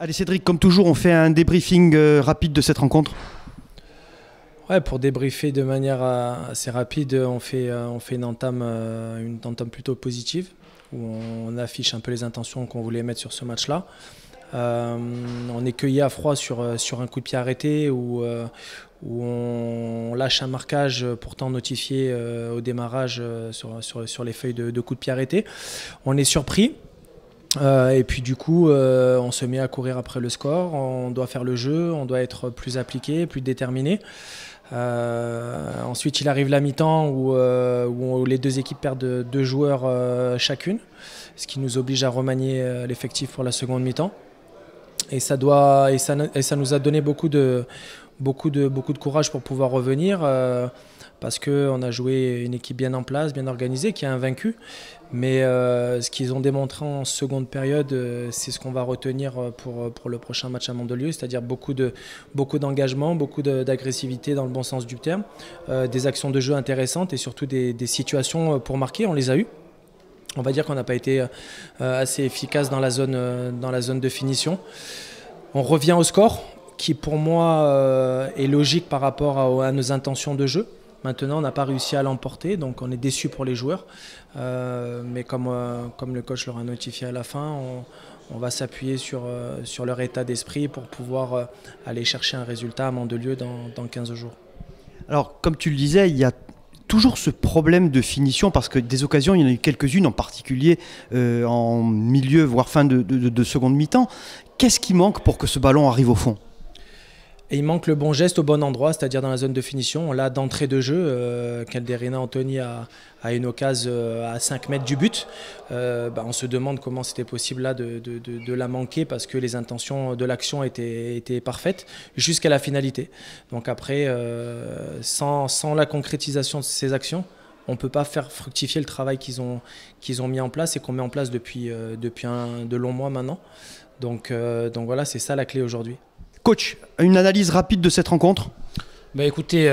Allez Cédric, comme toujours, on fait un débriefing rapide de cette rencontre. Ouais, pour débriefer de manière assez rapide, on fait une entame plutôt positive, où on affiche un peu les intentions qu'on voulait mettre sur ce match-là. On est cueilli à froid sur un coup de pied arrêté, où on lâche un marquage pourtant notifié au démarrage sur les feuilles de coup de pied arrêté. On est surpris. Et puis du coup, on se met à courir après le score, on doit faire le jeu, on doit être plus appliqué, plus déterminé. Ensuite, il arrive la mi-temps où les deux équipes perdent 2 joueurs chacune, ce qui nous oblige à remanier l'effectif pour la seconde mi-temps. Et ça nous a donné beaucoup de courage pour pouvoir revenir. Parce qu'on a joué une équipe bien en place, bien organisée, qui est invaincue. Mais ce qu'ils ont démontré en seconde période, c'est ce qu'on va retenir pour le prochain match à Mandelieu, c'est-à-dire beaucoup d'engagement, beaucoup d'agressivité dans le bon sens du terme, des actions de jeu intéressantes et surtout des situations pour marquer, on les a eues. On va dire qu'on n'a pas été assez efficace dans la zone de finition. On revient au score, qui pour moi est logique par rapport à nos intentions de jeu. Maintenant, on n'a pas réussi à l'emporter, donc on est déçu pour les joueurs. Mais comme le coach leur a notifié à la fin, on va s'appuyer sur leur état d'esprit pour pouvoir aller chercher un résultat à Mandelieu dans 15 jours. Alors, comme tu le disais, il y a toujours ce problème de finition, parce que des occasions, il y en a eu quelques-unes, en particulier en milieu, voire fin de seconde mi-temps. Qu'est-ce qui manque pour que ce ballon arrive au fond ? Et il manque le bon geste au bon endroit, c'est-à-dire dans la zone de finition. Là, d'entrée de jeu, Calderina Anthony a une occasion à 5 mètres du but. On se demande comment c'était possible là de la manquer, parce que les intentions de l'action étaient parfaites jusqu'à la finalité. Donc après, sans la concrétisation de ces actions, on ne peut pas faire fructifier le travail qu'ils ont mis en place et qu'on met en place depuis de longs mois maintenant. Donc voilà, c'est ça la clé aujourd'hui. Coach, une analyse rapide de cette rencontre ? Écoutez,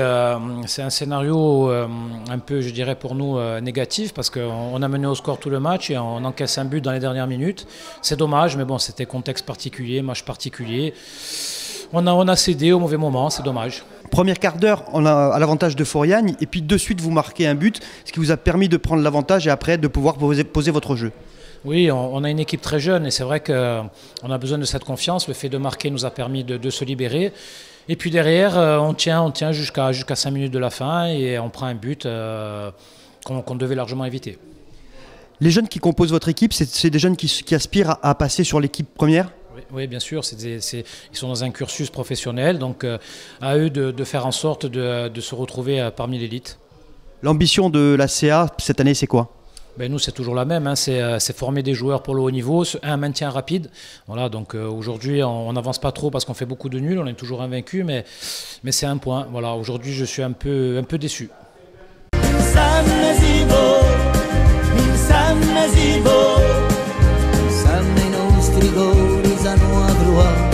c'est un scénario un peu, je dirais, pour nous négatif, parce qu'on a mené au score tout le match et on encaisse un but dans les dernières minutes. C'est dommage, mais bon, c'était contexte particulier, match particulier. On a cédé au mauvais moment, c'est dommage. Premier quart d'heure, on a à l'avantage de Foriane, et puis de suite vous marquez un but, ce qui vous a permis de prendre l'avantage et après de pouvoir poser votre jeu. Oui, on a une équipe très jeune et c'est vrai qu'on a besoin de cette confiance. Le fait de marquer nous a permis de se libérer. Et puis derrière, on tient jusqu'à 5 minutes de la fin et on prend un but qu'on devait largement éviter. Les jeunes qui composent votre équipe, c'est des jeunes qui aspirent à passer sur l'équipe première ? Oui, bien sûr. Ils sont dans un cursus professionnel, donc à eux de faire en sorte de se retrouver parmi l'élite. L'ambition de la CA cette année, c'est quoi ? Nous, c'est toujours la même, c'est former des joueurs pour le haut niveau, un maintien rapide. Voilà, donc aujourd'hui, on n'avance pas trop parce qu'on fait beaucoup de nuls, on est toujours invaincu, mais c'est un point. Voilà, aujourd'hui, je suis un peu déçu. Sanno i nostri gol, sanno a